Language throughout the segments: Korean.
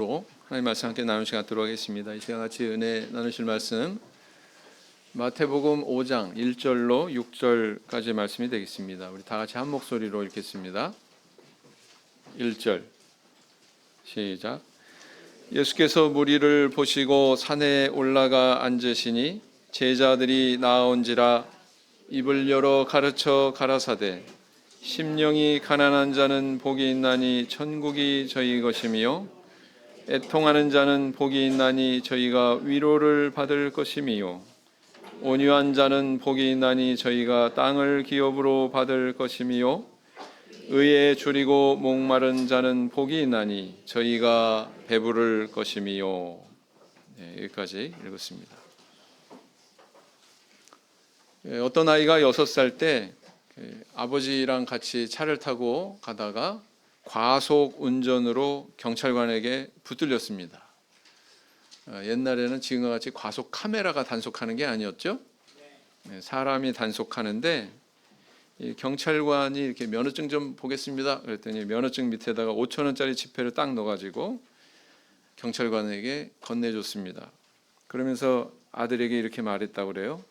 하나님 말씀 함께 나누는 시간 갖도록 하겠습니다. 이 시간 같이 은혜 나누실 말씀 마태복음 5장 1절로 6절까지 말씀이 되겠습니다. 우리 다 같이 한 목소리로 읽겠습니다. 1절 시작. 예수께서 무리를 보시고 산에 올라가 앉으시니 제자들이 나아온지라 입을 열어 가르쳐 가라사대 심령이 가난한 자는 복이 있나니 천국이 저희 것이며 애통하는 자는 복이 있나니 저희가 위로를 받을 것이미요 온유한 자는 복이 있나니 저희가 땅을 기업으로 받을 것이미요 의에 줄이고 목마른 자는 복이 있나니 저희가 배부를 것이미요. 여기까지 읽었습니다. 어떤 아이가 6살 때 아버지랑 같이 차를 타고 가다가 과속 운전으로 경찰관에게 붙들렸습니다. 옛날에는 지금과 같이 과속 카메라가 단속하는 게 아니었죠. 사람이 단속하는데 이 경찰관이 이렇게 면허증 좀 보겠습니다. 그랬더니 면허증 밑에다가 5,000원짜리 지폐를 딱 넣어가지고 경찰관에게 건네줬습니다. 그러면서 아들에게 이렇게 말했다고 그래요.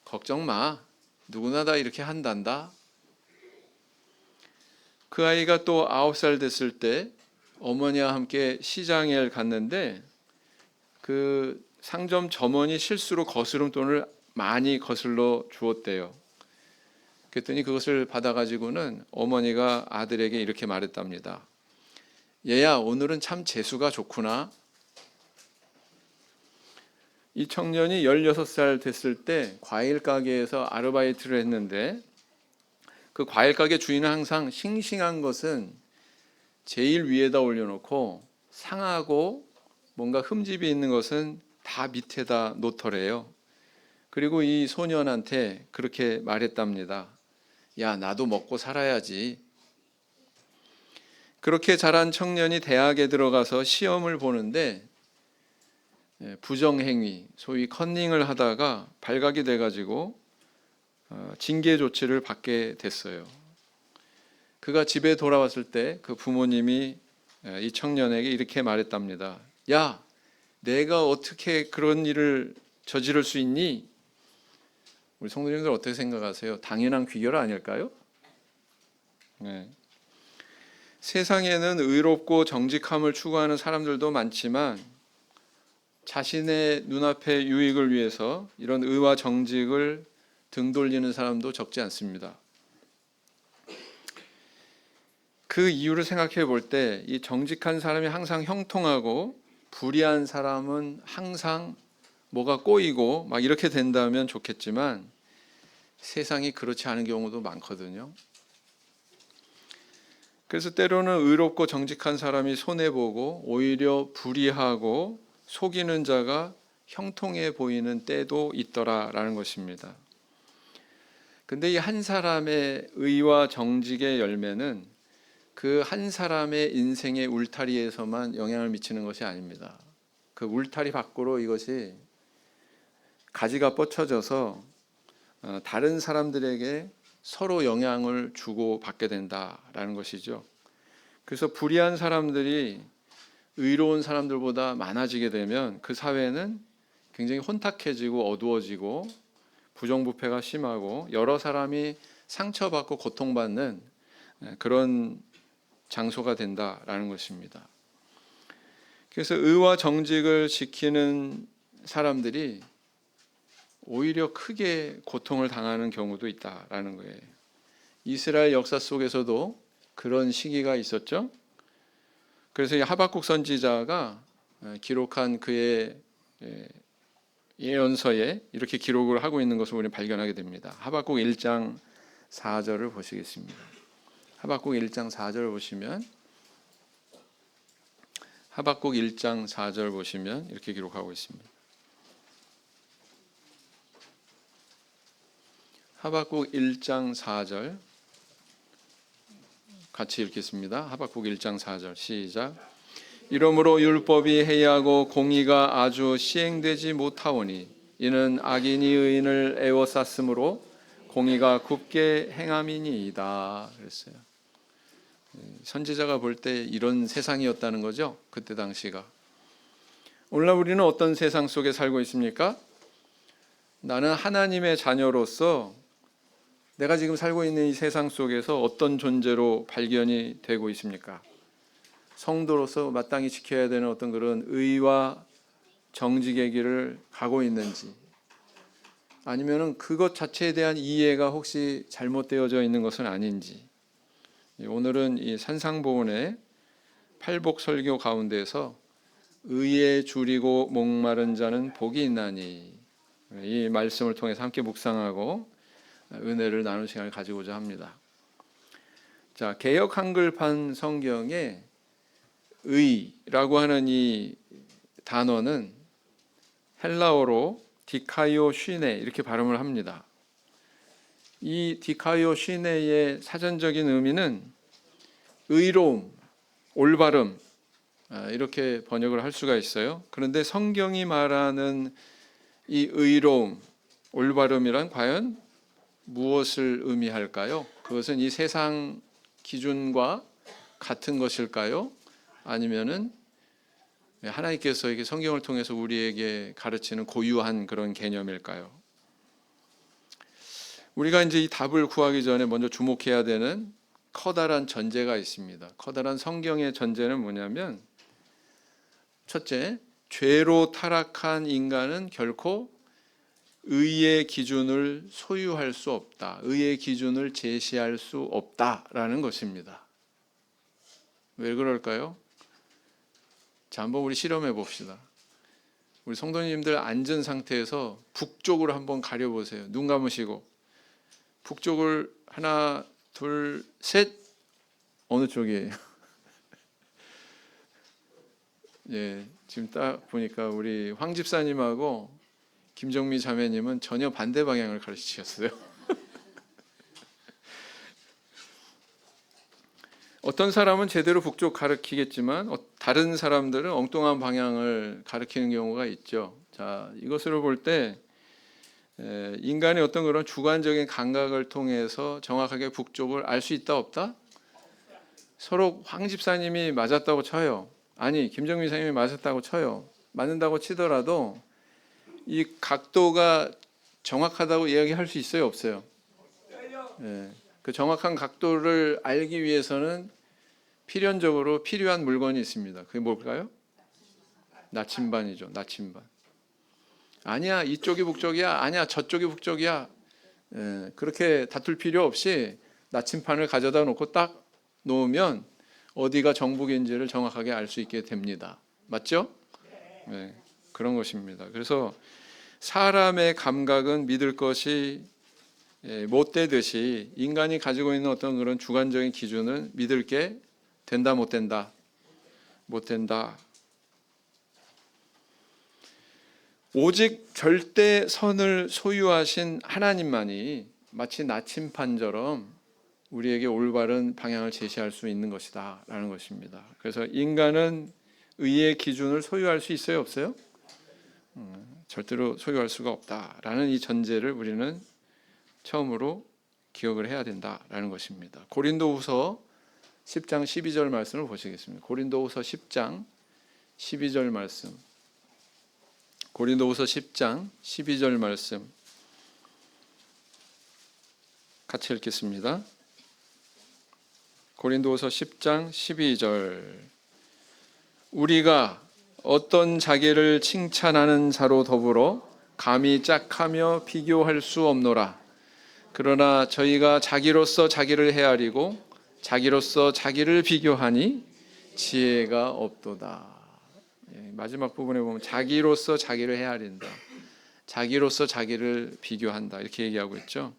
걱정 마. 누구나 다 이렇게 한단다. 그 아이가 또 9살 됐을 때 어머니와 함께 시장에 갔는데 그 상점 점원이 실수로 거스름돈을 많이 거슬러 주었대요. 그랬더니 그것을 받아가지고는 어머니가 아들에게 이렇게 말했답니다. 얘야, 오늘은 참 재수가 좋구나. 이 청년이 16살 됐을 때 과일 가게에서 아르바이트를 했는데 그 과일 가게 주인은 항상 싱싱한 것은 제일 위에다 올려놓고 상하고 뭔가 흠집이 있는 것은 다 밑에다 놓더래요. 그리고 이 소년한테 그렇게 말했답니다. 야, 나도 먹고 살아야지. 그렇게 자란 청년이 대학에 들어가서 시험을 보는데 부정행위, 소위 컨닝을 하다가 발각이 돼가지고 징계 조치를 받게 됐어요. 그가 집에 돌아왔을 때 그 부모님이 이 청년에게 이렇게 말했답니다. 야, 내가 어떻게 그런 일을 저지를 수 있니? 우리 성도님들 어떻게 생각하세요? 당연한 귀결 아닐까요? 네. 세상에는 의롭고 정직함을 추구하는 사람들도 많지만 자신의 눈앞의 유익을 위해서 이런 의와 정직을 등 돌리는 사람도 적지 않습니다. 그 이유를 생각해 볼 때 이 정직한 사람이 항상 형통하고 불의한 사람은 항상 뭐가 꼬이고 막 이렇게 된다면 좋겠지만 세상이 그렇지 않은 경우도 많거든요. 그래서 때로는 의롭고 정직한 사람이 손해보고 오히려 불의하고 속이는 자가 형통해 보이는 때도 있더라라는 것입니다. 근데 이 한 사람의 의와 정직의 열매는 그 한 사람의 인생의 울타리에서만 영향을 미치는 것이 아닙니다. 그 울타리 밖으로 이것이 가지가 뻗쳐져서 다른 사람들에게 서로 영향을 주고 받게 된다라는 것이죠. 그래서 불의한 사람들이 의로운 사람들보다 많아지게 되면 그 사회는 굉장히 혼탁해지고 어두워지고 부정부패가 심하고 여러 사람이 상처받고 고통받는 그런 장소가 된다라는 것입니다. 그래서 의와 정직을 지키는 사람들이 오히려 크게 고통을 당하는 경우도 있다라는 거예요. 이스라엘 역사 속에서도 그런 시기가 있었죠. 그래서 이 하박국 선지자가 기록한 그의 예언서에 이렇게 기록을 하고 있는 것을 우리는 발견하게 됩니다. 하박국 1장 4절을 보시겠습니다. 하박국 1장 4절 보시면 하박국 1장 4절 보시면 이렇게 기록하고 있습니다. 하박국 1장 4절 같이 읽겠습니다. 하박국 1장 4절 시작. 이러므로 율법이 해이하고 공의가 아주 시행되지 못하오니 이는 악인이 의인을 애워쌌으므로 공의가 굽게 행함이니이다. 그랬어요. 선지자가 볼 때 이런 세상이었다는 거죠. 그때 당시가. 오늘날 우리는 어떤 세상 속에 살고 있습니까? 나는 하나님의 자녀로서 내가 지금 살고 있는 이 세상 속에서 어떤 존재로 발견이 되고 있습니까? 성도로서 마땅히 지켜야 되는 어떤 그런 의와 정직의 길을 가고 있는지, 아니면은 그것 자체에 대한 이해가 혹시 잘못되어져 있는 것은 아닌지. 오늘은 이 산상보훈의 팔복 설교 가운데서 의에 줄이고 목마른 자는 복이 있나니, 이 말씀을 통해서 함께 묵상하고 은혜를 나누는 시간을 가지고자 합니다. 자, 개역 한글판 성경에 의라고 하는 이 단어는 헬라어로 디카이오 쉬네 이렇게 발음을 합니다. 이 디카이오 쉬네의 사전적인 의미는 의로움, 올바름, 이렇게 번역을 할 수가 있어요. 그런데 성경이 말하는 이 의로움, 올바름이란 과연 무엇을 의미할까요? 그것은 이 세상 기준과 같은 것일까요? 아니면은 하나님께서 이렇게 성경을 통해서 우리에게 가르치는 고유한 그런 개념일까요? 우리가 이제 이 답을 구하기 전에 먼저 주목해야 되는 커다란 전제가 있습니다. 커다란 성경의 전제는 뭐냐면, 첫째, 죄로 타락한 인간은 결코 의의 기준을 소유할 수 없다. 의의 기준을 제시할 수 없다라는 것입니다. 왜 그럴까요? 자, 한번 우리 실험해 봅시다. 우리 성도님들 앉은 상태에서 북쪽으로 한번 가려보세요. 눈 감으시고 북쪽을 하나, 둘, 셋. 어느 쪽이에요? 예, 지금 딱 보니까 우리 황 집사님하고 김정미 자매님은 전혀 반대 방향을 가르치셨어요. 어떤 사람은 제대로 북쪽 가르치겠지만 다른 사람들은 엉뚱한 방향을 가르치는 경우가 있죠. 자, 이것으로 볼 때 인간의 어떤 그런 주관적인 감각을 통해서 정확하게 북쪽을 알 수 있다 없다? 서로 황 집사님이 맞았다고 쳐요. 아니, 김정민 사님이 맞았다고 쳐요. 맞는다고 치더라도 이 각도가 정확하다고 이야기할 수 있어요, 없어요? 예. 그 정확한 각도를 알기 위해서는 필연적으로 필요한 물건이 있습니다. 그게 뭘까요? 나침반이죠. 나침반. 아니야, 이쪽이 북쪽이야. 아니야, 저쪽이 북쪽이야. 예. 그렇게 다툴 필요 없이 나침반을 가져다 놓고 딱 놓으면 어디가 정북인지를 정확하게 알 수 있게 됩니다. 맞죠? 예. 그런 것입니다. 그래서 사람의 감각은 믿을 것이 못 되듯이 인간이 가지고 있는 어떤 그런 주관적인 기준은 믿을 게 된다 못 된다 못 된다. 오직 절대 선을 소유하신 하나님만이 마치 나침반처럼 우리에게 올바른 방향을 제시할 수 있는 것이다 라는 것입니다. 그래서 인간은 의의 기준을 소유할 수 있어요, 없어요? 절대로 소유할 수가 없다라는 이 전제를 우리는 처음으로 기억을 해야 된다라는 것입니다. 고린도후서 10장 12절 말씀을 보시겠습니다. 고린도후서 10장 12절 말씀. 고린도후서 10장 12절 말씀 같이 읽겠습니다. 고린도후서 10장 12절. 우리가 어떤 자기를 칭찬하는 자로 더불어 감히 짝하며 비교할 수 없노라. 그러나 저희가 자기로서 자기를 헤아리고 자기로서 자기를 비교하니 지혜가 없도다. 마지막 부분에 보면 자기로서 자기를 헤아린다. 자기로서 자기를 비교한다. 이렇게 얘기하고 있죠.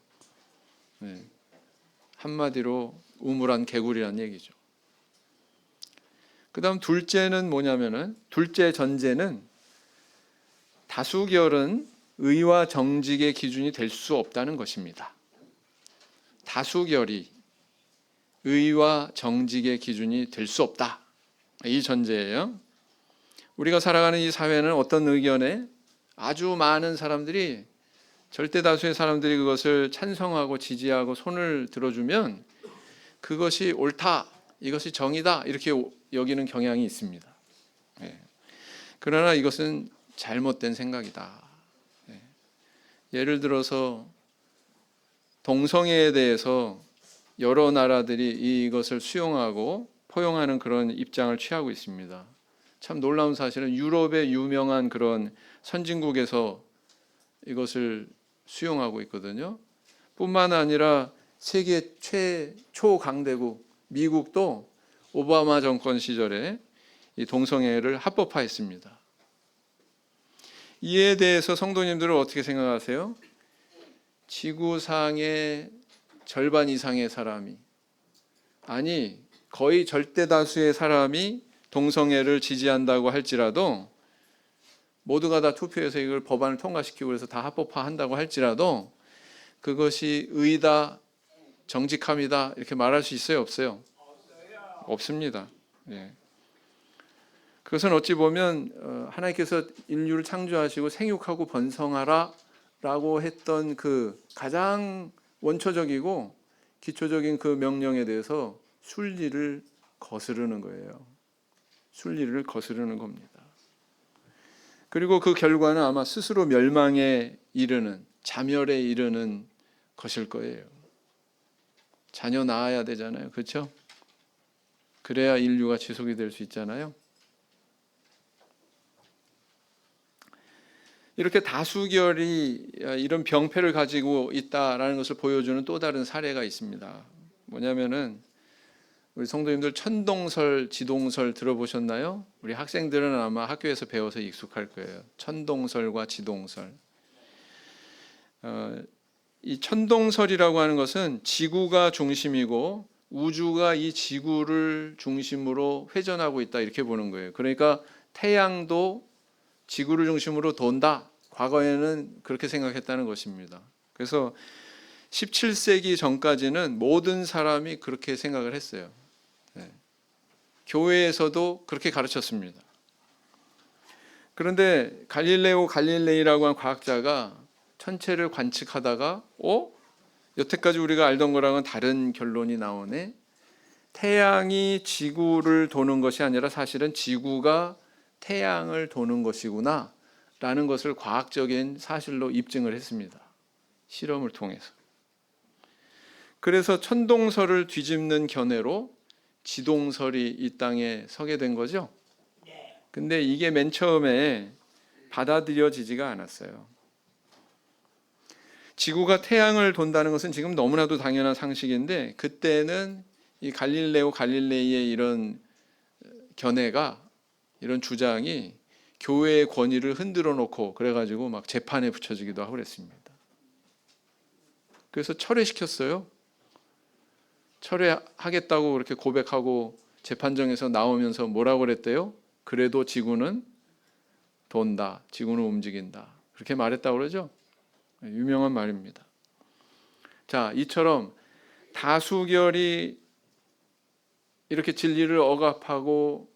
한마디로 우물안 개구리란 얘기죠. 그 다음 둘째는 뭐냐면은, 둘째 전제는 다수결은 의와 정직의 기준이 될 수 없다는 것입니다. 다수결이 의와 정직의 기준이 될 수 없다. 이 전제예요. 우리가 살아가는 이 사회는 어떤 의견에 아주 많은 사람들이, 절대 다수의 사람들이 그것을 찬성하고 지지하고 손을 들어주면 그것이 옳다, 이것이 정의다 이렇게 여기는 경향이 있습니다. 예. 그러나 이것은 잘못된 생각이다. 예. 예를 들어서 동성애에 대해서 여러 나라들이 이것을 수용하고 포용하는 그런 입장을 취하고 있습니다. 참 놀라운 사실은 유럽의 유명한 그런 선진국에서 이것을 수용하고 있거든요. 뿐만 아니라 세계 최초 강대국 미국도 오바마 정권 시절에 이 동성애를 합법화했습니다. 이에 대해서 성도님들은 어떻게 생각하세요? 지구상의 절반 이상의 사람이, 아니 거의 절대 다수의 사람이 동성애를 지지한다고 할지라도, 모두가 다 투표해서 이걸 법안을 통과시키고 그래서 다 합법화한다고 할지라도 그것이 의다, 정직함이다 이렇게 말할 수 있어요, 없어요? 없습니다. 예. 그것은 어찌 보면 하나님께서 인류를 창조하시고 생육하고 번성하라 라고 했던 그 가장 원초적이고 기초적인 그 명령에 대해서 순리를 거스르는 거예요. 순리를 거스르는 겁니다. 그리고 그 결과는 아마 스스로 멸망에 이르는, 자멸에 이르는 것일 거예요. 자녀 낳아야 되잖아요. 그렇죠? 그래야 인류가 지속이 될 수 있잖아요. 이렇게 다수결이 이런 병폐를 가지고 있다라는 것을 보여주는 또 다른 사례가 있습니다. 뭐냐면은 우리 성도님들 천동설, 지동설 들어보셨나요? 우리 학생들은 아마 학교에서 배워서 익숙할 거예요. 천동설과 지동설. 이 천동설이라고 하는 것은 지구가 중심이고 우주가 이 지구를 중심으로 회전하고 있다 이렇게 보는 거예요. 그러니까 태양도 지구를 중심으로 돈다. 과거에는 그렇게 생각했다는 것입니다. 그래서 17세기 전까지는 모든 사람이 그렇게 생각을 했어요. 네. 교회에서도 그렇게 가르쳤습니다. 그런데 갈릴레오 갈릴레이라고 한 과학자가 천체를 관측하다가 여태까지 우리가 알던 거랑은 다른 결론이 나오네. 태양이 지구를 도는 것이 아니라 사실은 지구가 태양을 도는 것이구나 라는 것을 과학적인 사실로 입증을 했습니다. 실험을 통해서. 그래서 천동설을 뒤집는 견해로 지동설이 이 땅에 서게 된 거죠. 근데 이게 맨 처음에 받아들여지지가 않았어요. 지구가 태양을 돈다는 것은 지금 너무나도 당연한 상식인데, 그때는 이 갈릴레오 갈릴레이의 이런 견해가, 이런 주장이 교회의 권위를 흔들어 놓고 그래가지고 막 재판에 붙여지기도 하고 그랬습니다. 그래서 철회시켰어요. 철회하겠다고 그렇게 고백하고 재판정에서 나오면서 뭐라고 그랬대요? 그래도 지구는 돈다, 지구는 움직인다, 그렇게 말했다고 그러죠. 유명한 말입니다. 자, 이처럼 다수결이 이렇게 진리를 억압하고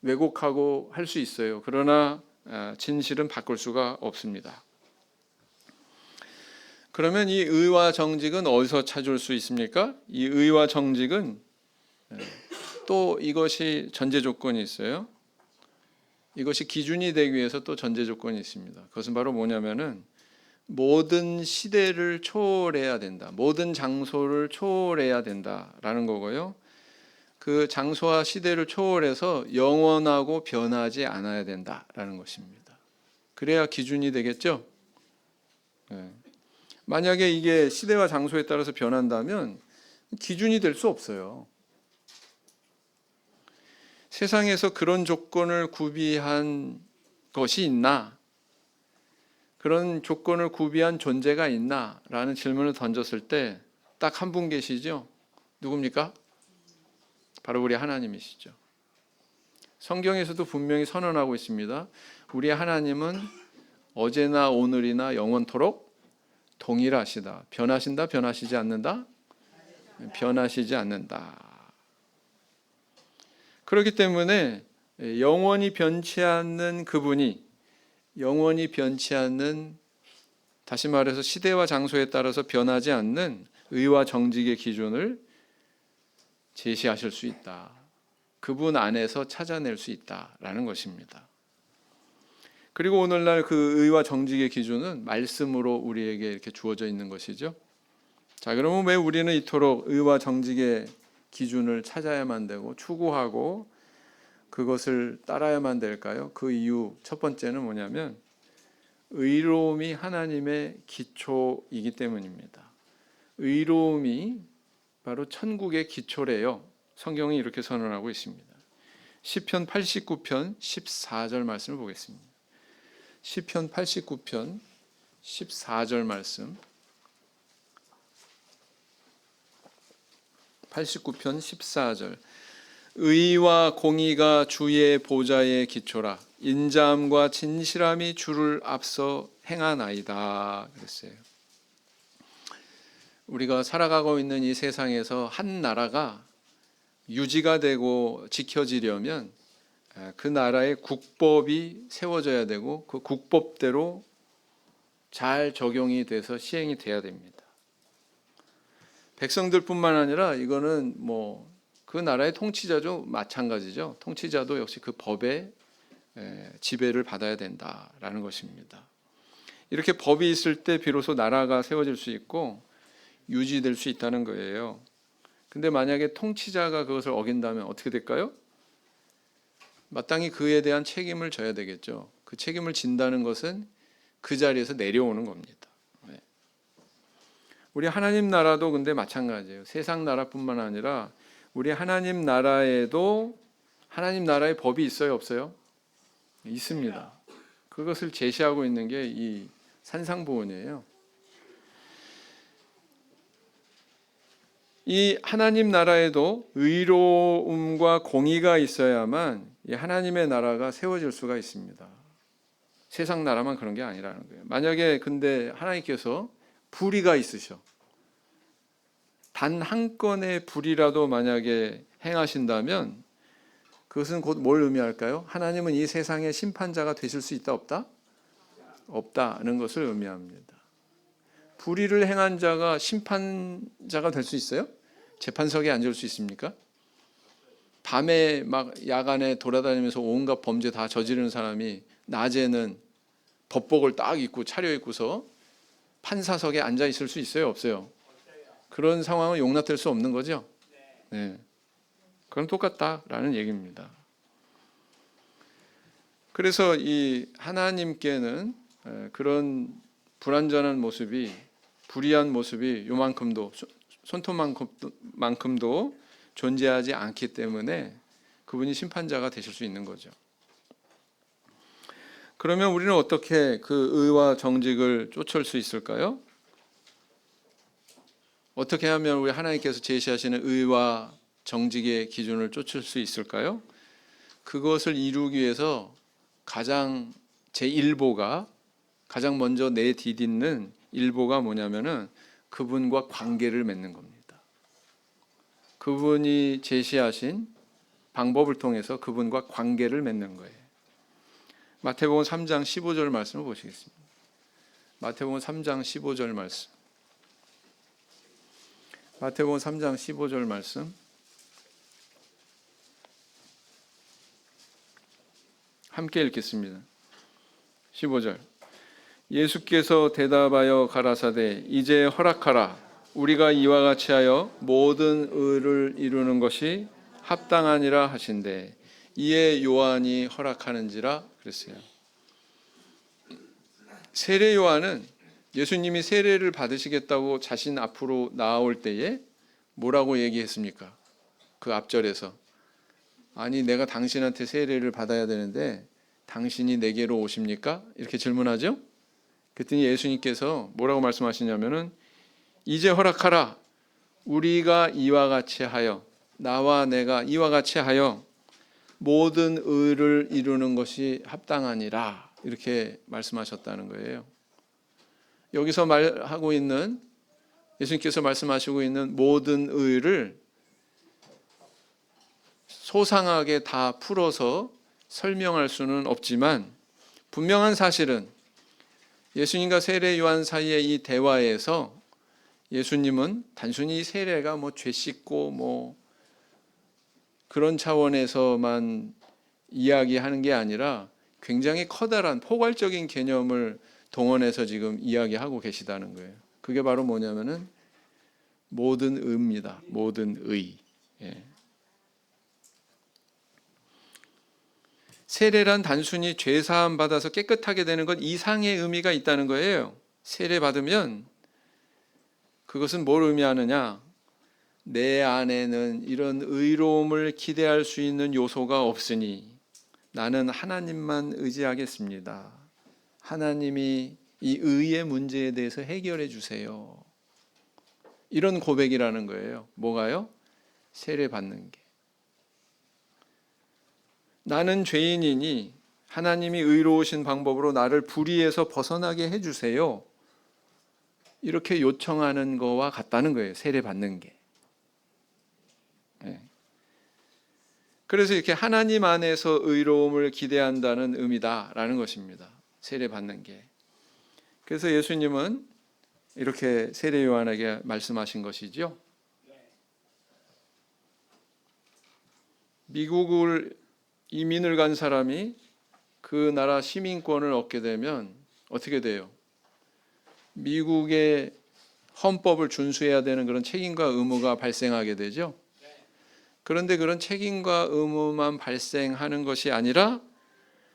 왜곡하고 할 수 있어요. 그러나 진실은 바꿀 수가 없습니다. 그러면 이 의와 정직은 어디서 찾을 수 있습니까? 이 의와 정직은 또 이것이 전제 조건이 있어요. 이것이 기준이 되기 위해서 또 전제 조건이 있습니다. 그것은 바로 뭐냐면은 모든 시대를 초월해야 된다. 모든 장소를 초월해야 된다라는 거고요. 그 장소와 시대를 초월해서 영원하고 변하지 않아야 된다라는 것입니다. 그래야 기준이 되겠죠. 네. 만약에 이게 시대와 장소에 따라서 변한다면 기준이 될 수 없어요. 세상에서 그런 조건을 구비한 것이 있나? 그런 조건을 구비한 존재가 있나? 라는 질문을 던졌을 때 딱 한 분 계시죠? 누굽니까? 바로 우리 하나님이시죠. 성경에서도 분명히 선언하고 있습니다. 우리 하나님은 어제나 오늘이나 영원토록 동일하시다. 변하신다? 변하시지 않는다? 변하시지 않는다. 그렇기 때문에 영원히 변치 않는 그분이, 영원히 변치 않는, 다시 말해서 시대와 장소에 따라서 변하지 않는 의와 정직의 기준을 제시하실 수 있다. 그분 안에서 찾아낼 수 있다라는 것입니다. 그리고 오늘날 그 의와 정직의 기준은 말씀으로 우리에게 이렇게 주어져 있는 것이죠. 자, 그러면 왜 우리는 이토록 의와 정직의 기준을 찾아야만 되고 추구하고 그것을 따라야만 될까요? 그 이유 첫 번째는 뭐냐면 의로움이 하나님의 기초이기 때문입니다. 의로움이 바로 천국의 기초래요. 성경이 이렇게 선언하고 있습니다. 시편 89편 14절 말씀을 보겠습니다. 시편 89편 14절 말씀. 89편 14절. 의와 공의가 주의 보좌의 기초라. 인자함과 진실함이 주를 앞서 행하나이다. 그랬어요. 우리가 살아가고 있는 이 세상에서 한 나라가 유지가 되고 지켜지려면 그 나라의 국법이 세워져야 되고 그 국법대로 잘 적용이 돼서 시행이 돼야 됩니다. 백성들뿐만 아니라 이거는 그 나라의 통치자도 마찬가지죠. 통치자도 역시 그 법의 지배를 받아야 된다라는 것입니다. 이렇게 법이 있을 때 비로소 나라가 세워질 수 있고 유지될 수 있다는 거예요. 근데 만약에 통치자가 그것을 어긴다면 어떻게 될까요? 마땅히 그에 대한 책임을 져야 되겠죠. 그 책임을 진다는 것은 그 자리에서 내려오는 겁니다. 우리 하나님 나라도 근데 마찬가지예요. 세상 나라뿐만 아니라 우리 하나님 나라에도 하나님 나라의 법이 있어요, 없어요? 있습니다. 그것을 제시하고 있는 게 이 산상보훈이에요. 이 하나님 나라에도 의로움과 공의가 있어야만 이 하나님의 나라가 세워질 수가 있습니다. 세상 나라만 그런 게 아니라는 거예요. 만약에 근데 하나님께서 불의가 있으셔. 단 한 건의 불의라도 만약에 행하신다면 그것은 곧 뭘 의미할까요? 하나님은 이 세상의 심판자가 되실 수 있다, 없다? 없다는 것을 의미합니다. 불의를 행한 자가 심판자가 될 수 있어요? 재판석에 앉을 수 있습니까? 밤에 막 야간에 돌아다니면서 온갖 범죄 다 저지르는 사람이 낮에는 법복을 딱 입고 차려입고서 판사석에 앉아 있을 수 있어요, 없어요? 그런 상황은 용납될 수 없는 거죠. 네. 그럼 똑같다라는 얘기입니다. 그래서 이 하나님께는 그런 불완전한 모습이, 불의한 모습이 요만큼도, 손톱만큼도 존재하지 않기 때문에 그분이 심판자가 되실 수 있는 거죠. 그러면 우리는 어떻게 그 의와 정직을 쫓을 수 있을까요? 어떻게 하면 우리 하나님께서 제시하시는 의와 정직의 기준을 쫓을 수 있을까요? 그것을 이루기 위해서 가장 제1보가 가장 먼저 내디딛는 일보가 뭐냐면은 그분과 관계를 맺는 겁니다. 그분이 제시하신 방법을 통해서 그분과 관계를 맺는 거예요. 마태복음 3장 15절 말씀을 보시겠습니다. 마태복음 3장 15절 말씀. 마태복음 3장 15절 말씀. 함께 읽겠습니다. 15절. 예수께서 대답하여 가라사대 이제 허락하라. 우리가 이와 같이 하여 모든 의를 이루는 것이 합당하니라 하신대 이에 요한이 허락하는지라 그랬어요. 세례 요한은 예수님이 세례를 받으시겠다고 자신 앞으로 나아올 때에 뭐라고 얘기했습니까? 그 앞절에서 아니 내가 당신한테 세례를 받아야 되는데 당신이 내게로 오십니까? 이렇게 질문하죠. 그랬더니 예수님께서 뭐라고 말씀하시냐면은 이제 허락하라. 우리가 이와 같이 하여 나와 내가 이와 같이 하여 모든 의를 이루는 것이 합당하니라 이렇게 말씀하셨다는 거예요. 여기서 말하고 있는 예수님께서 말씀하시고 있는 모든 의를 소상하게 다 풀어서 설명할 수는 없지만 분명한 사실은 예수님과 세례 요한 사이의 이 대화에서 예수님은 단순히 세례가 죄 씻고 그런 차원에서만 이야기하는 게 아니라 굉장히 커다란 포괄적인 개념을 동원해서 지금 이야기하고 계시다는 거예요. 그게 바로 뭐냐면은 모든 의입니다. 모든 의. 예. 세례란 단순히 죄 사함 받아서 깨끗하게 되는 것 이상의 의미가 있다는 거예요. 세례 받으면 그것은 뭘 의미하느냐? 내 안에는 이런 의로움을 기대할 수 있는 요소가 없으니 나는 하나님만 의지하겠습니다. 하나님이 이 의의 문제에 대해서 해결해 주세요. 이런 고백이라는 거예요. 뭐가요? 세례 받는 게. 나는 죄인이니 하나님이 의로우신 방법으로 나를 불의에서 벗어나게 해주세요. 이렇게 요청하는 거와 같다는 거예요. 세례 받는 게. 네. 그래서 이렇게 하나님 안에서 의로움을 기대한다는 의미다라는 것입니다. 세례 받는 게. 그래서 예수님은 이렇게 세례 요한에게 말씀하신 것이죠. 미국을 이민을 간 사람이 그 나라 시민권을 얻게 되면 어떻게 돼요? 미국의 헌법을 준수해야 되는 그런 책임과 의무가 발생하게 되죠. 그런데 그런 책임과 의무만 발생하는 것이 아니라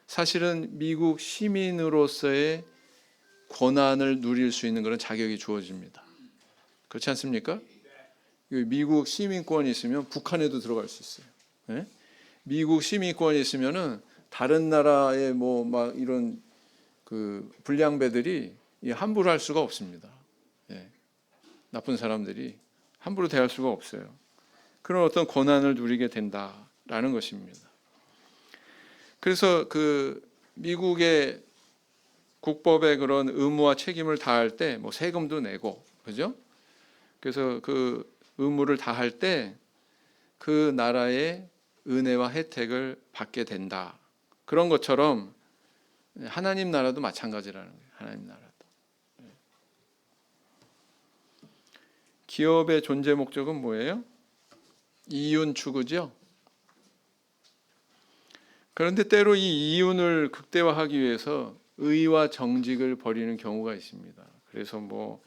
사실은 미국 시민으로서의 권한을 누릴 수 있는 그런 자격이 주어집니다. 그렇지 않습니까? 미국 시민권이 있으면 북한에도 들어갈 수 있어요. 네? 미국 시민권이 있으면은 다른 나라의 뭐 막 이런 그 불량배들이 함부로 할 수가 없습니다. 예. 나쁜 사람들이 함부로 대할 수가 없어요. 그런 어떤 권한을 누리게 된다라는 것입니다. 그래서 그 미국의 국법의 그런 의무와 책임을 다할 때 뭐 세금도 내고, 그죠? 그래서 그 의무를 다할 때 그 나라의 은혜와 혜택을 받게 된다. 그런 것처럼 하나님 나라도 마찬가지라는 거예요. 하나님 나라도. 기업의 존재 목적은 뭐예요? 이윤 추구죠. 그런데 때로 이 이윤을 극대화하기 위해서 의와 정직을 버리는 경우가 있습니다. 그래서 뭐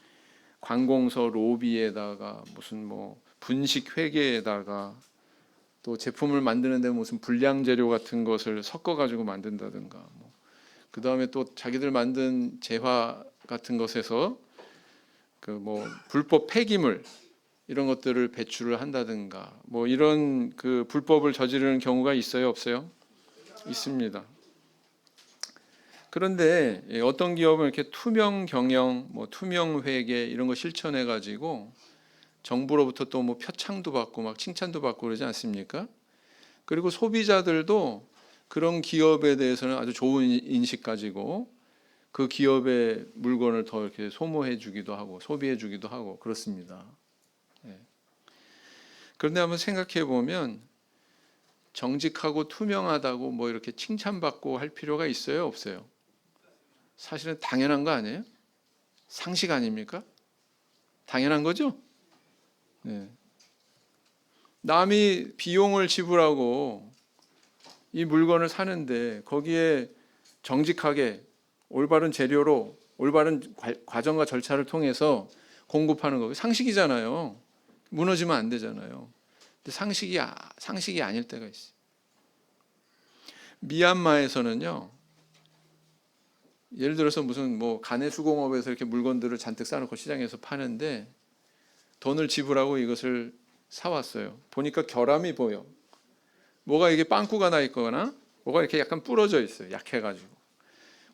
관공서 로비에다가 무슨 뭐 분식 회계에다가 또 제품을 만드는데 무슨 불량 재료 같은 것을 섞어 가지고 만든다든가 뭐 그다음에 또 자기들 만든 재화 같은 것에서 그 뭐 불법 폐기물 이런 것들을 배출을 한다든가 뭐 이런 그 불법을 저지르는 경우가 있어요, 없어요? 있습니다. 그런데 어떤 기업은 이렇게 투명 경영, 뭐 투명 회계 이런 거 실천해 가지고 정부로부터 또 뭐 표창도 받고 막 칭찬도 받고 그러지 않습니까? 그리고 소비자들도 그런 기업에 대해서는 아주 좋은 인식 가지고 그 기업의 물건을 더 이렇게 소모해 주기도 하고 소비해 주기도 하고 그렇습니다. 예. 그런데 한번 생각해 보면 정직하고 투명하다고 뭐 이렇게 칭찬받고 할 필요가 있어요, 없어요? 사실은 당연한 거 아니에요? 상식 아닙니까? 당연한 거죠? 네. 남이 비용을 지불하고 이 물건을 사는데 거기에 정직하게 올바른 재료로 올바른 과정과 절차를 통해서 공급하는 거 상식이잖아요. 무너지면 안 되잖아요. 근데 상식이 아닐 때가 있어요. 미얀마에서는요. 예를 들어서 무슨 뭐 가내 수공업에서 이렇게 물건들을 잔뜩 싸놓고 시장에서 파는데 돈을 지불하고 이것을 사왔어요. 보니까 결함이 보여. 뭐가 이게 빵꾸가 나 있거나 뭐가 이렇게 약간 부러져 있어요. 약해가지고.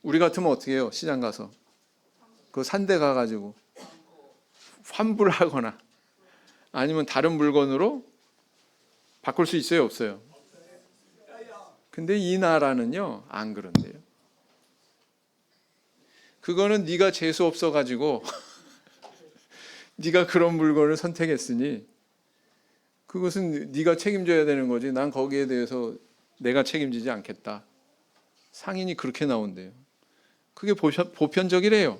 우리 같으면 어떻게 해요? 시장 가서 그 산대 가가지고 환불하거나 아니면 다른 물건으로 바꿀 수 있어요, 없어요? 근데 이 나라는요 안 그런데요. 그거는 네가 재수 없어가지고 네가 그런 물건을 선택했으니 그것은 네가 책임져야 되는 거지. 난 거기에 대해서 내가 책임지지 않겠다. 상인이 그렇게 나온대요. 그게 보편적이래요.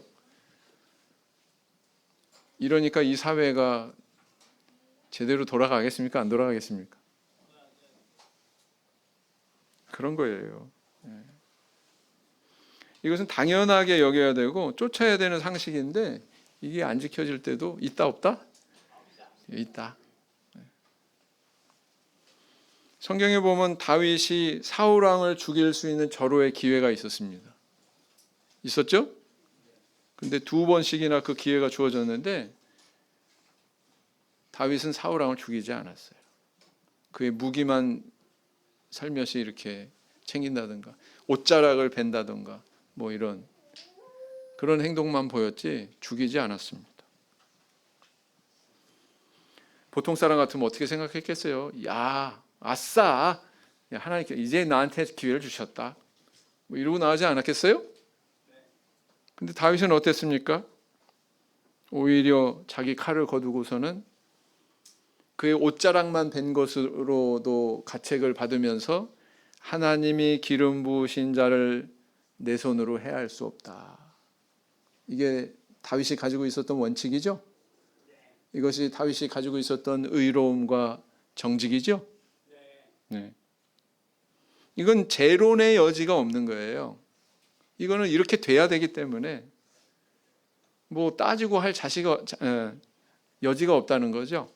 이러니까 이 사회가 제대로 돌아가겠습니까? 안 돌아가겠습니까? 그런 거예요. 이것은 당연하게 여겨야 되고 쫓아야 되는 상식인데 이게 안 지켜질 때도 있다 없다? 있다. 성경에 보면 다윗이 사울 왕을 죽일 수 있는 절호의 기회가 있었습니다. 있었죠? 근데 2번씩이나 그 기회가 주어졌는데 다윗은 사울 왕을 죽이지 않았어요. 그의 무기만 살며시 이렇게 챙긴다든가 옷자락을 벤다든가 뭐 이런 그런 행동만 보였지 죽이지 않았습니다. 보통 사람 같으면 어떻게 생각했겠어요? 야, 아싸, 야, 하나님께 이제 나한테 기회를 주셨다. 뭐 이러고 나오지 않았겠어요? 근데 다윗은 어땠습니까? 오히려 자기 칼을 거두고서는 그의 옷자락만 벤 것으로도 가책을 받으면서 하나님이 기름 부으신 자를 내 손으로 해할 수 없다. 이게 다윗이 가지고 있었던 원칙이죠. 이것이 다윗이 가지고 있었던 의로움과 정직이죠. 네. 이건 재론의 여지가 없는 거예요. 이거는 이렇게 돼야 되기 때문에 뭐 따지고 할 여지가 없다는 거죠.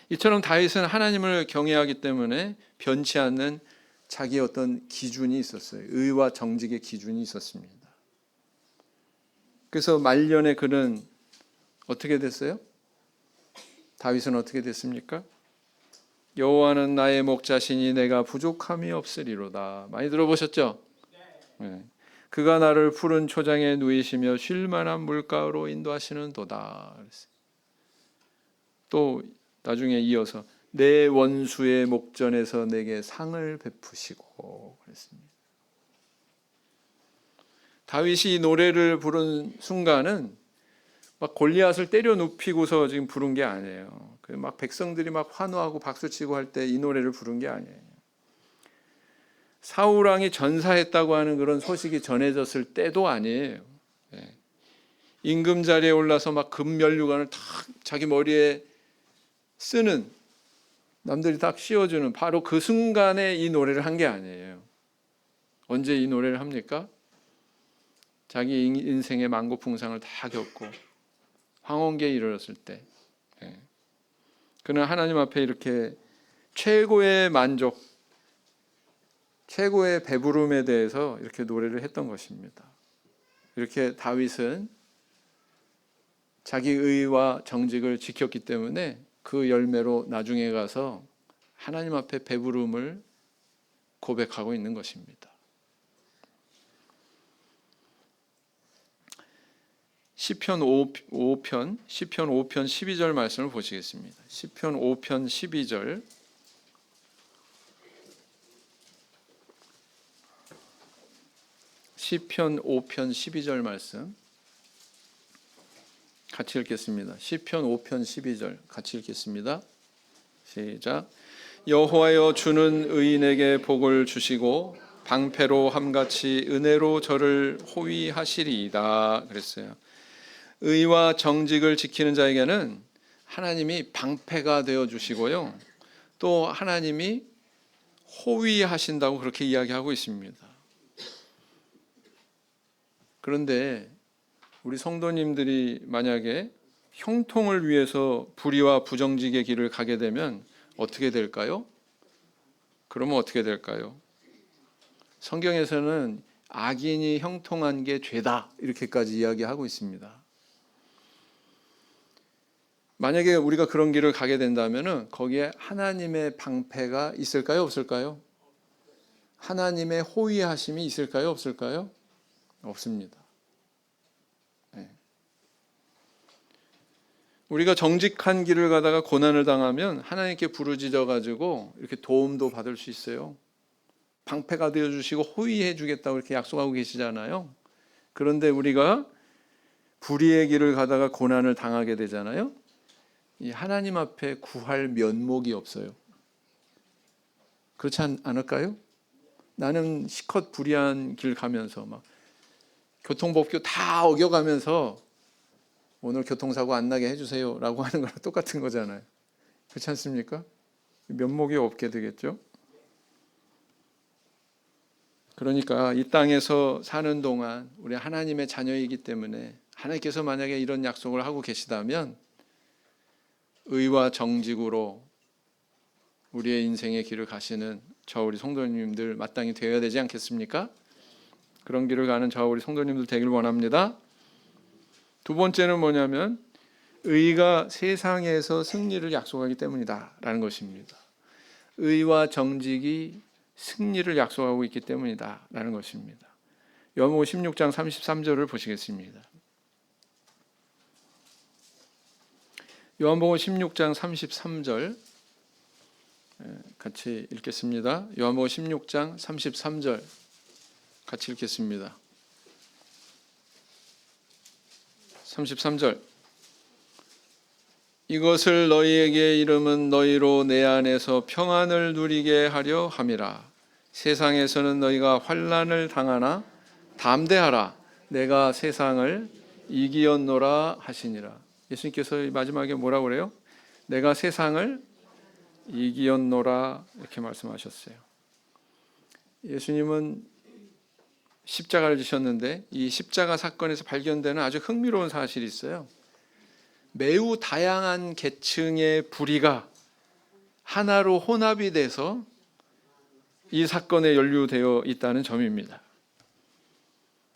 이처럼 다윗은 하나님을 경외하기 때문에 변치 않는 자기의 어떤 기준이 있었어요. 의와 정직의 기준이 있었습니다. 그래서 말년에 그는 어떻게 됐어요? 다윗은 어떻게 됐습니까? 여호와는 나의 목자시니 내가 부족함이 없으리로다. 많이 들어보셨죠? 네. 그가 나를 푸른 초장에 누이시며 쉴 만한 물가로 인도하시는 도다. 또 나중에 이어서 내 원수의 목전에서 내게 상을 베푸시고 그랬습니다. 다윗이 이 노래를 부른 순간은 막 골리앗을 때려 눕히고서 지금 부른 게 아니에요. 막 백성들이 막 환호하고 박수치고 할 때 이 노래를 부른 게 아니에요. 사울 왕이 전사했다고 하는 그런 소식이 전해졌을 때도 아니에요. 임금 자리에 올라서 막 금면류관을 탁 자기 머리에 쓰는 남들이 딱 씌워주는 바로 그 순간에 이 노래를 한 게 아니에요. 언제 이 노래를 합니까? 자기 인생의 만고풍상을 다 겪고 황혼기에 이르렀을 때 그는 하나님 앞에 이렇게 최고의 만족, 최고의 배부름에 대해서 이렇게 노래를 했던 것입니다. 이렇게 다윗은 자기 의와 정직을 지켰기 때문에 그 열매로 나중에 가서 하나님 앞에 배부름을 고백하고 있는 것입니다. 시편 5편 12절 말씀을 보시겠습니다. 시편 5편 12절 시편 5편 12절 말씀 같이 읽겠습니다. 시편 5편 12절 같이 읽겠습니다. 시작. 여호와여 주는 의인에게 복을 주시고 방패로 함같이 은혜로 저를 호위하시리이다 그랬어요. 의와 정직을 지키는 자에게는 하나님이 방패가 되어 주시고요. 또 하나님이 호위하신다고 그렇게 이야기하고 있습니다. 그런데 우리 성도님들이 만약에 형통을 위해서 불의와 부정직의 길을 가게 되면 어떻게 될까요? 그러면 어떻게 될까요? 성경에서는 악인이 형통한 게 죄다 이렇게까지 이야기하고 있습니다. 만약에 우리가 그런 길을 가게 된다면 거기에 하나님의 방패가 있을까요? 없을까요? 하나님의 호위하심이 있을까요? 없을까요? 없습니다. 우리가 정직한 길을 가다가 고난을 당하면 하나님께 부르짖어 가지고 이렇게 도움도 받을 수 있어요. 방패가 되어 주시고 호위해 주겠다고 이렇게 약속하고 계시잖아요. 그런데 우리가 불의의 길을 가다가 고난을 당하게 되잖아요. 이 하나님 앞에 구할 면목이 없어요. 그렇지 않을까요? 나는 시컷 불의한 길 가면서 막 교통법규 다 어겨가면서 오늘 교통사고 안 나게 해주세요 라고 하는 거랑 똑같은 거잖아요. 그렇지 않습니까? 면목이 없게 되겠죠. 그러니까 이 땅에서 사는 동안 우리 하나님의 자녀이기 때문에 하나님께서 만약에 이런 약속을 하고 계시다면 의와 정직으로 우리의 인생의 길을 가시는 저 우리 성도님들 마땅히 되어야 되지 않겠습니까? 그런 길을 가는 저 우리 성도님들 되길 원합니다. 두 번째는 뭐냐면 의가 세상에서 승리를 약속하기 때문이다라는 것입니다. 의와 정직이 승리를 약속하고 있기 때문이다라는 것입니다. 요한복음 16장 33절을 보시겠습니다. 요한복음 16장 33절 같이 읽겠습니다. 요한복음 16장 33절 같이 읽겠습니다. 33절 이것을 너희에게 이름은 너희로 내 안에서 평안을 누리게 하려 함이라. 세상에서는 너희가 환난을 당하나 담대하라. 내가 세상을 이기었노라 하시니라. 예수님께서 마지막에 뭐라고 그래요? 내가 세상을 이기었노라 이렇게 말씀하셨어요. 예수님은 십자가를 지셨는데 이 십자가 사건에서 발견되는 아주 흥미로운 사실이 있어요. 매우 다양한 계층의 불의가 하나로 혼합이 돼서 이 사건에 연루되어 있다는 점입니다.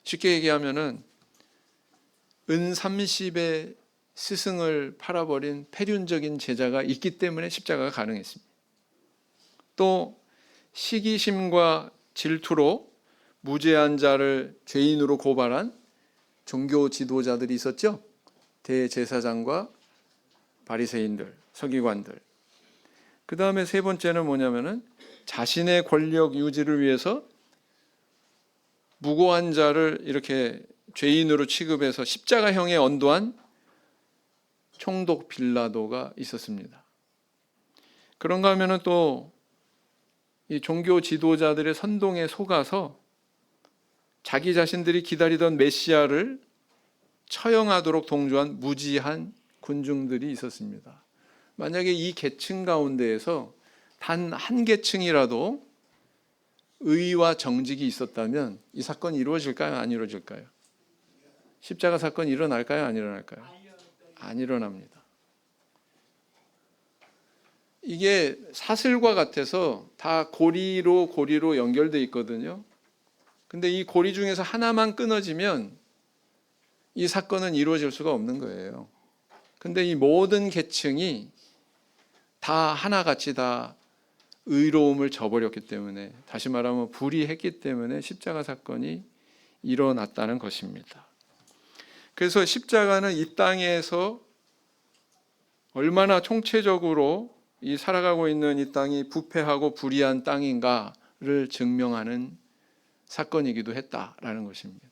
쉽게 얘기하면은 은 30의 스승을 팔아버린 폐륜적인 제자가 있기 때문에 십자가가 가능했습니다. 또 시기심과 질투로 무죄한 자를 죄인으로 고발한 종교 지도자들이 있었죠. 대제사장과 바리새인들, 서기관들. 그 다음에 세 번째는 뭐냐면은 자신의 권력 유지를 위해서 무고한 자를 이렇게 죄인으로 취급해서 십자가형에 언도한 총독 빌라도가 있었습니다. 그런가 하면은 또 이 종교 지도자들의 선동에 속아서 자기 자신들이 기다리던 메시아를 처형하도록 동조한 무지한 군중들이 있었습니다. 만약에 이 계층 가운데에서 단 한 계층이라도 의와 정직이 있었다면 이 사건이 이루어질까요? 안 이루어질까요? 십자가 사건이 일어날까요? 안 일어날까요? 안 일어납니다. 이게 사슬과 같아서 다 고리로 연결되어 있거든요. 근데 이 고리 중에서 하나만 끊어지면 이 사건은 이루어질 수가 없는 거예요. 근데 이 모든 계층이 다 하나같이 다 의로움을 저버렸기 때문에, 다시 말하면 불의했기 때문에 십자가 사건이 일어났다는 것입니다. 그래서 십자가는 이 땅에서 얼마나 총체적으로 이 살아가고 있는 이 땅이 부패하고 불의한 땅인가를 증명하는 사건이기도 했다라는 것입니다.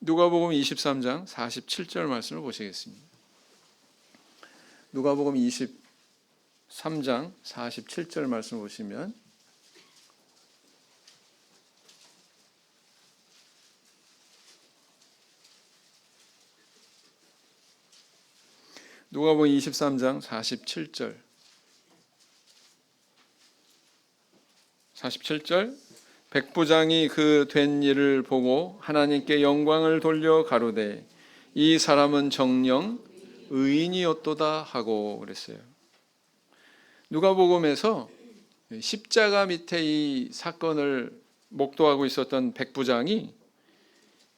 누가복음 23장 47절 말씀을 보시겠습니다. 누가복음 23장 47절 말씀을 보시면 누가복음 23장 47절 백부장이 그 된 일을 보고 하나님께 영광을 돌려 가로되 이 사람은 정녕 의인이었도다 하고 그랬어요. 누가복음에서 십자가 밑에 이 사건을 목도하고 있었던 백부장이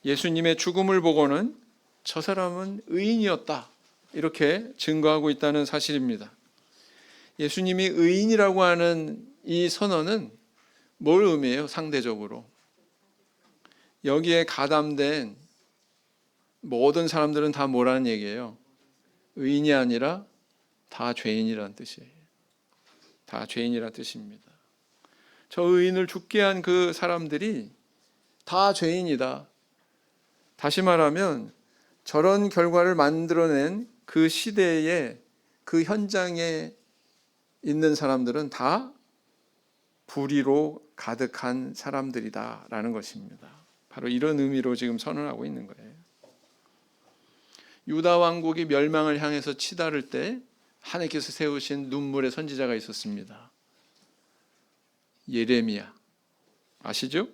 예수님의 죽음을 보고는 저 사람은 의인이었다 이렇게 증거하고 있다는 사실입니다. 예수님이 의인이라고 하는 이 선언은 뭘 의미해요? 상대적으로 여기에 가담된 모든 사람들은 다 뭐라는 얘기예요? 의인이 아니라 다 죄인이라는 뜻이에요. 다 죄인이라는 뜻입니다. 저 의인을 죽게 한 그 사람들이 다 죄인이다. 다시 말하면 저런 결과를 만들어낸 그 시대에 그 현장에 있는 사람들은 다 불의로 가득한 사람들이다라는 것입니다. 바로 이런 의미로 지금 선언하고 있는 거예요. 유다 왕국이 멸망을 향해서 치달을 때 하나님께서 세우신 눈물의 선지자가 있었습니다. 예레미야 아시죠?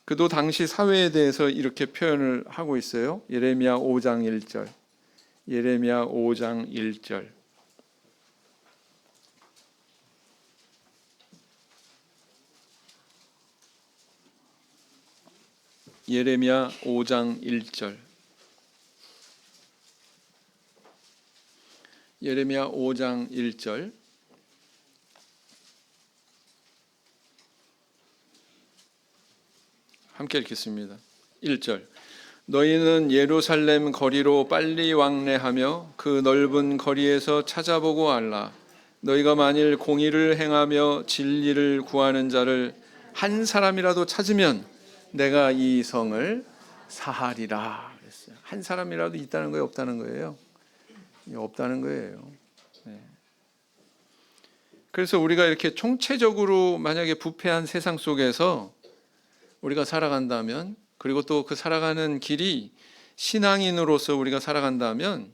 그도 당시 사회에 대해서 이렇게 표현을 하고 있어요. 예레미야 5장 1절. 예레미야 5장 1절. 예레미야 5장 1절. 예레미야 5장 1절. 함께 읽겠습니다. 1절. 너희는 예루살렘 거리로 빨리 왕래하며 그 넓은 거리에서 찾아보고 알라. 너희가 만일 공의를 행하며 진리를 구하는 자를 한 사람이라도 찾으면 내가 이 성을 사하리라 그랬어요. 한 사람이라도 있다는 거예요, 없다는 거예요? 없다는 거예요. 네. 그래서 우리가 이렇게 총체적으로 만약에 부패한 세상 속에서 우리가 살아간다면, 그리고 또 그 살아가는 길이 신앙인으로서 우리가 살아간다면,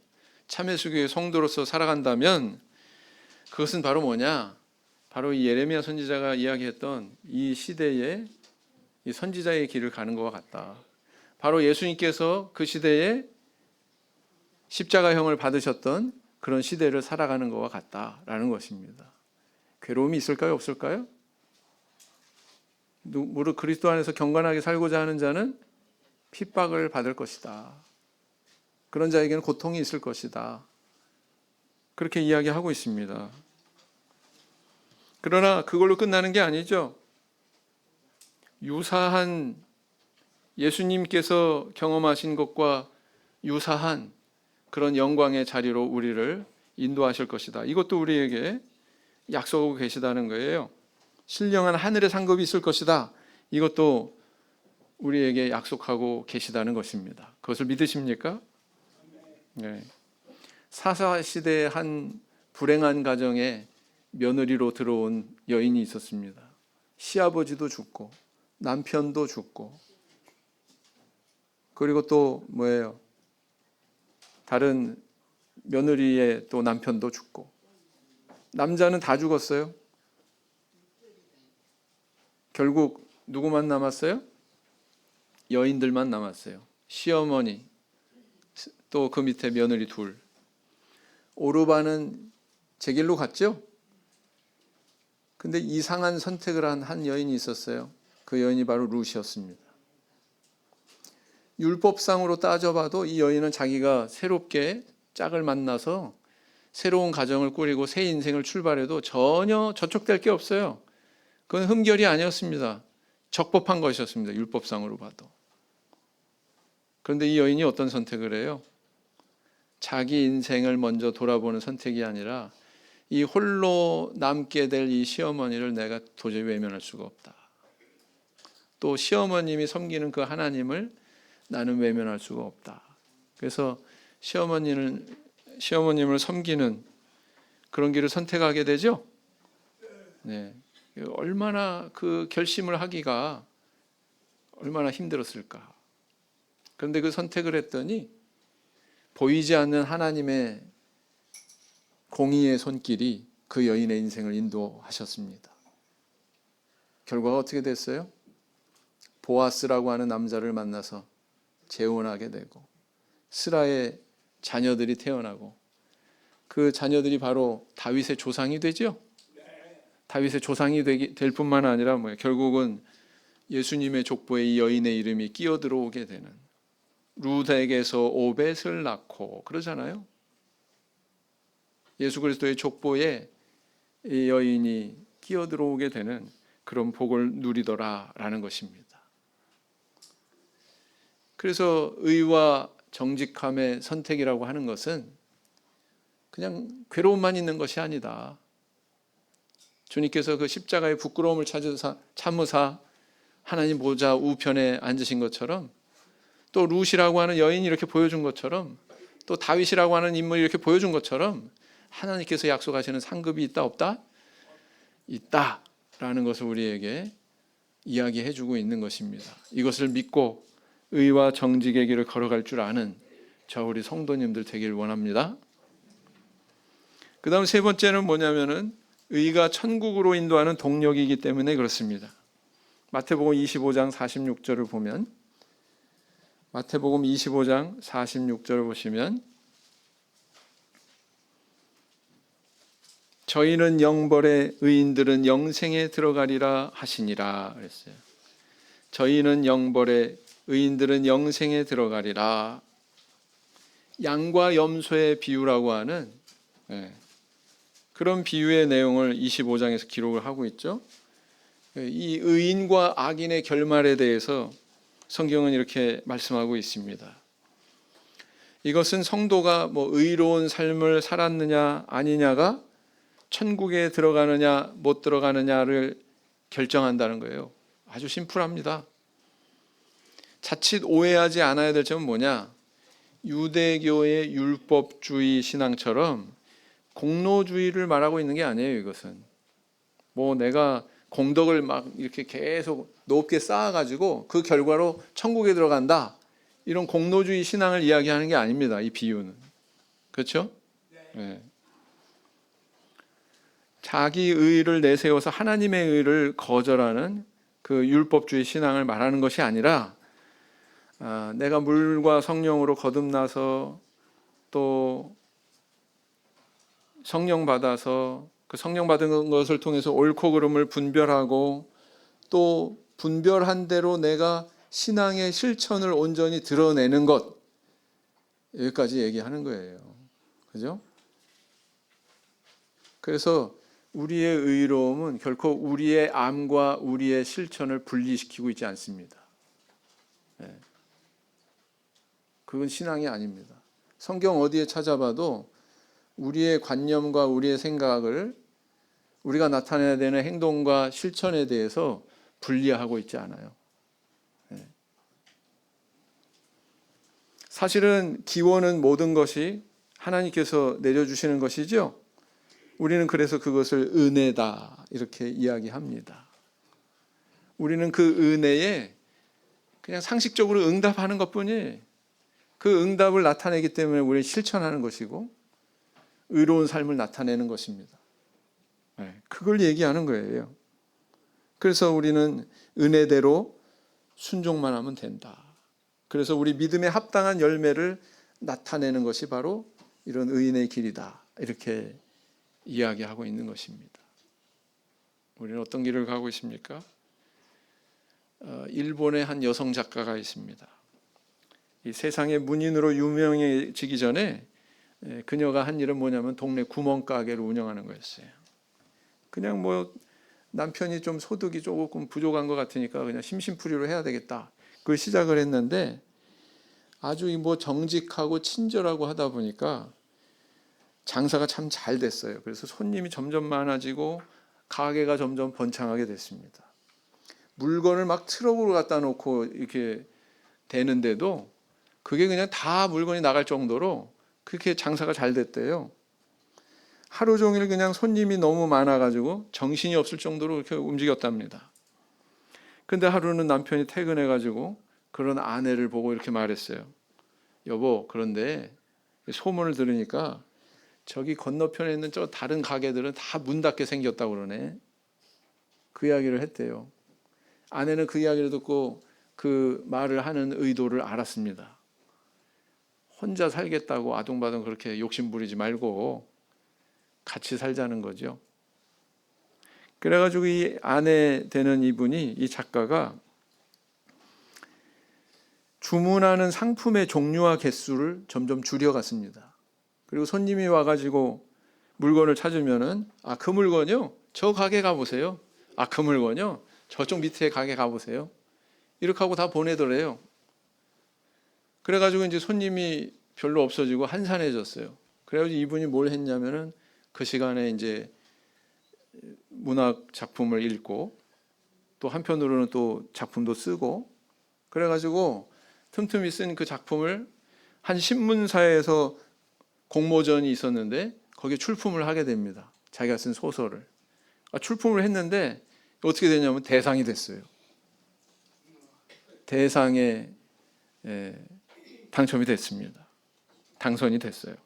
참회수교의 성도로서 살아간다면, 그것은 바로 뭐냐? 바로 이 예레미야 선지자가 이야기했던 이 시대의 이 선지자의 길을 가는 것과 같다. 바로 예수님께서 그 시대에 십자가형을 받으셨던 그런 시대를 살아가는 것과 같다라는 것입니다. 괴로움이 있을까요? 없을까요? 무릇 그리스도 안에서 경건하게 살고자 하는 자는 핍박을 받을 것이다. 그런 자에게는 고통이 있을 것이다. 그렇게 이야기하고 있습니다. 그러나 그걸로 끝나는 게 아니죠. 유사한 예수님께서 경험하신 것과 유사한 그런 영광의 자리로 우리를 인도하실 것이다. 이것도 우리에게 약속하고 계시다는 거예요. 신령한 하늘의 상급이 있을 것이다. 이것도 우리에게 약속하고 계시다는 것입니다. 그것을 믿으십니까? 네. 사사시대의 한 불행한 가정에 며느리로 들어온 여인이 있었습니다. 시아버지도 죽고 남편도 죽고, 그리고 또 뭐예요? 다른 며느리의 또 남편도 죽고, 남자는 다 죽었어요. 결국 누구만 남았어요? 여인들만 남았어요. 시어머니, 또 그 밑에 며느리 둘. 오르바는 제 길로 갔죠? 근데 이상한 선택을 한 여인이 있었어요. 그 여인이 바로 룻이었습니다. 율법상으로 따져봐도 이 여인은 자기가 새롭게 짝을 만나서 새로운 가정을 꾸리고 새 인생을 출발해도 전혀 저촉될 게 없어요. 그건 흠결이 아니었습니다. 적법한 것이었습니다. 율법상으로 봐도. 그런데 이 여인이 어떤 선택을 해요? 자기 인생을 먼저 돌아보는 선택이 아니라 이 홀로 남게 될 이 시어머니를 내가 도저히 외면할 수가 없다. 또 시어머님이 섬기는 그 하나님을 나는 외면할 수가 없다. 그래서 시어머님을 섬기는 그런 길을 선택하게 되죠. 네. 얼마나 그 결심을 하기가 얼마나 힘들었을까. 그런데 그 선택을 했더니 보이지 않는 하나님의 공의의 손길이 그 여인의 인생을 인도하셨습니다. 결과가 어떻게 됐어요? 보아스라고 하는 남자를 만나서 재혼하게 되고 스라의 자녀들이 태어나고, 그 자녀들이 바로 다윗의 조상이 되죠. 다윗의 조상이 될 뿐만 아니라 결국은 예수님의 족보에 이 여인의 이름이 끼어들어오게 되는, 룻에게서 오벳을 낳고 그러잖아요. 예수 그리스도의 족보에 이 여인이 끼어들어오게 되는 그런 복을 누리더라라는 것입니다. 그래서 의와 정직함의 선택이라고 하는 것은 그냥 괴로움만 있는 것이 아니다. 주님께서 그 십자가의 부끄러움을 참으사 하나님 보좌 우편에 앉으신 것처럼, 또 룻이라고 하는 여인이 이렇게 보여준 것처럼, 또 다윗이라고 하는 인물이 이렇게 보여준 것처럼 하나님께서 약속하시는 상급이 있다 없다? 있다라는 것을 우리에게 이야기해 주고 있는 것입니다. 이것을 믿고 의와 정직의 길을 걸어갈 줄 아는 저 우리 성도님들 되길 원합니다. 그 다음 세 번째는 뭐냐면은 의가 천국으로 인도하는 동력이기 때문에 그렇습니다. 마태복음 25장 46절을 보면, 마태복음 25장 46절을 보시면, 저희는 영벌에 의인들은 영생에 들어가리라 하시니라 그랬어요. 저희는 영벌에 의인들은 영생에 들어가리라. 양과 염소의 비유라고 하는 그런 비유의 내용을 25장에서 기록을 하고 있죠. 이 의인과 악인의 결말에 대해서 성경은 이렇게 말씀하고 있습니다. 이것은 성도가 의로운 삶을 살았느냐 아니냐가 천국에 들어가느냐 못 들어가느냐를 결정한다는 거예요. 아주 심플합니다. 자칫 오해하지 않아야 될 점은 뭐냐? 유대교의 율법주의 신앙처럼 공로주의를 말하고 있는 게 아니에요. 이것은 내가 공덕을 막 이렇게 계속 높게 쌓아가지고 그 결과로 천국에 들어간다, 이런 공로주의 신앙을 이야기하는 게 아닙니다. 이 비유는. 그렇죠? 네. 자기 의를 내세워서 하나님의 의를 거절하는 그 율법주의 신앙을 말하는 것이 아니라, 내가 물과 성령으로 거듭나서 또 성령 받아서 그 성령 받은 것을 통해서 옳고 그름을 분별하고, 또 분별한 대로 내가 신앙의 실천을 온전히 드러내는 것, 여기까지 얘기하는 거예요. 그죠? 그래서 우리의 의로움은 결코 우리의 암과 우리의 실천을 분리시키고 있지 않습니다. 그건 신앙이 아닙니다. 성경 어디에 찾아봐도 우리의 관념과 우리의 생각을 우리가 나타내야 되는 행동과 실천에 대해서 분리하고 있지 않아요. 사실은 기원은 모든 것이 하나님께서 내려주시는 것이죠. 우리는 그래서 그것을 은혜다 이렇게 이야기합니다. 우리는 그 은혜에 그냥 상식적으로 응답하는 것뿐이에요. 그 응답을 나타내기 때문에 우리는 실천하는 것이고 의로운 삶을 나타내는 것입니다. 그걸 얘기하는 거예요. 그래서 우리는 은혜대로 순종만 하면 된다. 그래서 우리 믿음에 합당한 열매를 나타내는 것이 바로 이런 의인의 길이다, 이렇게 이야기하고 있는 것입니다. 우리는 어떤 길을 가고 있습니까? 일본의 한 여성 작가가 있습니다. 이 세상의 문인으로 유명해지기 전에 그녀가 한 일은 뭐냐면 동네 구멍가게를 운영하는 거였어요. 그냥 남편이 좀 소득이 조금 부족한 것 같으니까 그냥 심심풀이로 해야 되겠다, 그걸 시작을 했는데, 아주 정직하고 친절하고 하다 보니까 장사가 참 잘 됐어요. 그래서 손님이 점점 많아지고 가게가 점점 번창하게 됐습니다. 물건을 막 트럭으로 갖다 놓고 이렇게 되는데도 그게 그냥 다 물건이 나갈 정도로 그렇게 장사가 잘 됐대요. 하루 종일 그냥 손님이 너무 많아가지고 정신이 없을 정도로 이렇게 움직였답니다. 근데 하루는 남편이 퇴근해가지고 그런 아내를 보고 이렇게 말했어요. 여보, 그런데 소문을 들으니까 저기 건너편에 있는 저 다른 가게들은 다 문 닫게 생겼다고 그러네. 그 이야기를 했대요. 아내는 그 이야기를 듣고 그 말을 하는 의도를 알았습니다. 혼자 살겠다고 아둥바둥 그렇게 욕심 부리지 말고 같이 살자는 거죠. 그래가지고 이 아내 되는 이분이, 이 작가가 주문하는 상품의 종류와 개수를 점점 줄여갔습니다. 그리고 손님이 와가지고 물건을 찾으면은, 그 물건요? 저 가게 가보세요. 그 물건요? 저쪽 밑에 가게 가보세요. 이렇게 하고 다 보내더래요. 그래가지고 이제 손님이 별로 없어지고 한산해졌어요. 그래가지고 이분이 뭘 했냐면은 그 시간에 이제 문학 작품을 읽고 또 한편으로는 또 작품도 쓰고, 그래가지고 틈틈이 쓴 그 작품을 한 신문사에서 공모전이 있었는데 거기에 출품을 하게 됩니다. 자기가 쓴 소설을. 출품을 했는데 어떻게 되냐면 대상이 됐어요. 대상에 당첨이 됐습니다. 당선이 됐어요.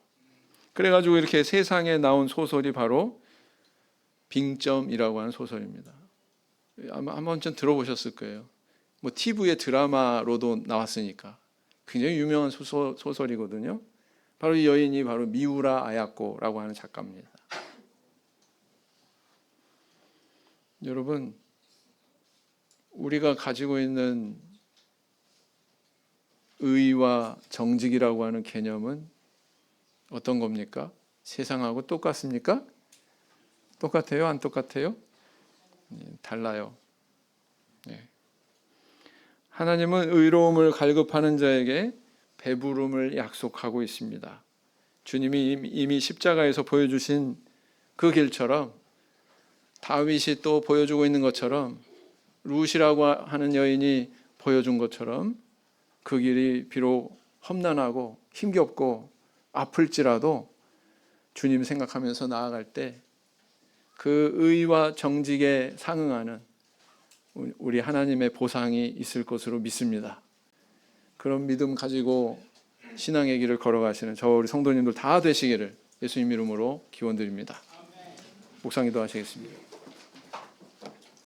그래가지고 이렇게 세상에 나온 소설이 바로 빙점이라고 하는 소설입니다. 아마 한 번쯤 들어보셨을 거예요. 뭐 TV의 드라마로도 나왔으니까 굉장히 유명한 소설이거든요. 바로 이 여인이 바로 미우라 아야코라고 하는 작가입니다. 여러분, 우리가 가지고 있는 의와 정직이라고 하는 개념은 어떤 겁니까? 세상하고 똑같습니까? 똑같아요? 안 똑같아요? 달라요. 네. 하나님은 의로움을 갈급하는 자에게 배부름을 약속하고 있습니다. 주님이 이미 십자가에서 보여주신 그 길처럼, 다윗이 또 보여주고 있는 것처럼, 룻이라고 하는 여인이 보여준 것처럼 그 길이 비록 험난하고 힘겹고 아플지라도 주님 생각하면서 나아갈 때 그 의와 정직에 상응하는 우리 하나님의 보상이 있을 것으로 믿습니다. 그런 믿음 가지고 신앙의 길을 걸어가시는 저 우리 성도님들 다 되시기를 예수님 이름으로 기원드립니다. 목상 기도하시겠습니다.